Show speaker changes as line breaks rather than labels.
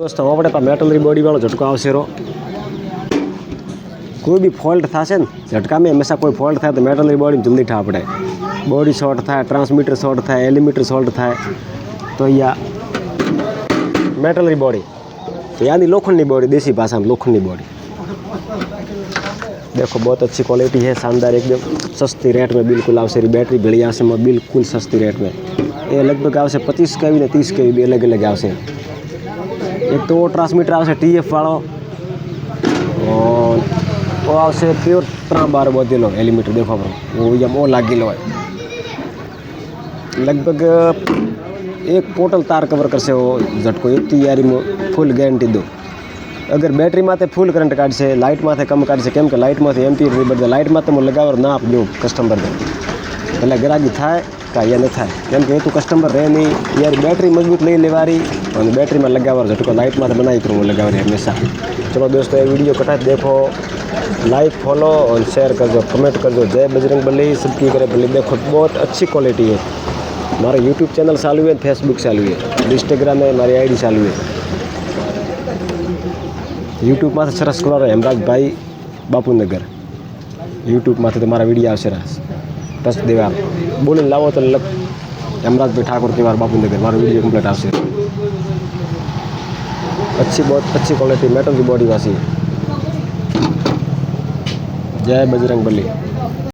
दोस्तों આપણે પા મેટલરી બોડી વાળો ઝટકો આવશે રો કોઈ બી ફોલ્ટ થશે ને ઝટકામાં હંમેશા કોઈ ફોલ્ટ થાય તો મેટલરી બોડી જલ્દી ઠા પડે બોડી શોર્ટ થાય ટ્રાન્સમીટર શોર્ટ થાય એલિમીટર શોર્ટ થાય तो या मेटलरी बॉडी तो यानी लोखंड की बॉडी देसी भाषा में लोखंड की बॉडी देखो बहुत अच्छी क्वालिटी है शानदार एकदम सस्ती रेट में बिल्कुल आवश्य बैटरी भली आवश्य में बिल्कुल सस्ती रेट में ये लगभग आवश्य 25 के ने 30 के भी अलग अलग आवश्य एक तो वो ट्रांसमीटर आवश्य TF वालों और वो आवश्य प्योर 3/12 बोधेलो एलिमीटर देखो वो या वो लागेलो है लगभग एक पोर्टल तार कवर करसे वो झटको इतनी यारी में फूल गारंटी दो अगर बैटरी माथे फूल करंट काढ़ से लाइट माथे कम काढ़ से केम के लाइट माथे एम्पियर नहीं बढ़े लाइट माथे मैं लगाव ना आप दो कस्टमर ने पहले ग्राहकी थाय का या नहीं थाय केम के तो कस्टमर रहे नहीं यार बैटरी मजबूत नहीं लेवारी और बैटरी में लगाव झटको लाइट माथे बनाई करूँ लगाव हमेशा। चलो दोस्तों ये वीडियो कटा देखो लाइक फॉलो और शेयर करजो कमेंट करजो जय बजरंग बली सबकी करे बली देखो बहुत अच्छी क्वालिटी है। मारा यूट्यूब चैनल चालू है फेसबुक चालू है इंस्टाग्राम में मारी आईडी चालू है यूट्यूब में सरस करो हेमराज भाई बापूनगर यूट्यूब में तो मारा वीडियो आवशे बस देवा बोली लावो तो हेमराज भाई ठाकुर तिवार बापूनगर मारा वीडियो कम्प्लीट आवशे। अच्छी बहुत अच्छी क्वालिटी मेटल की बॉडी वासी जय बजरंग बली।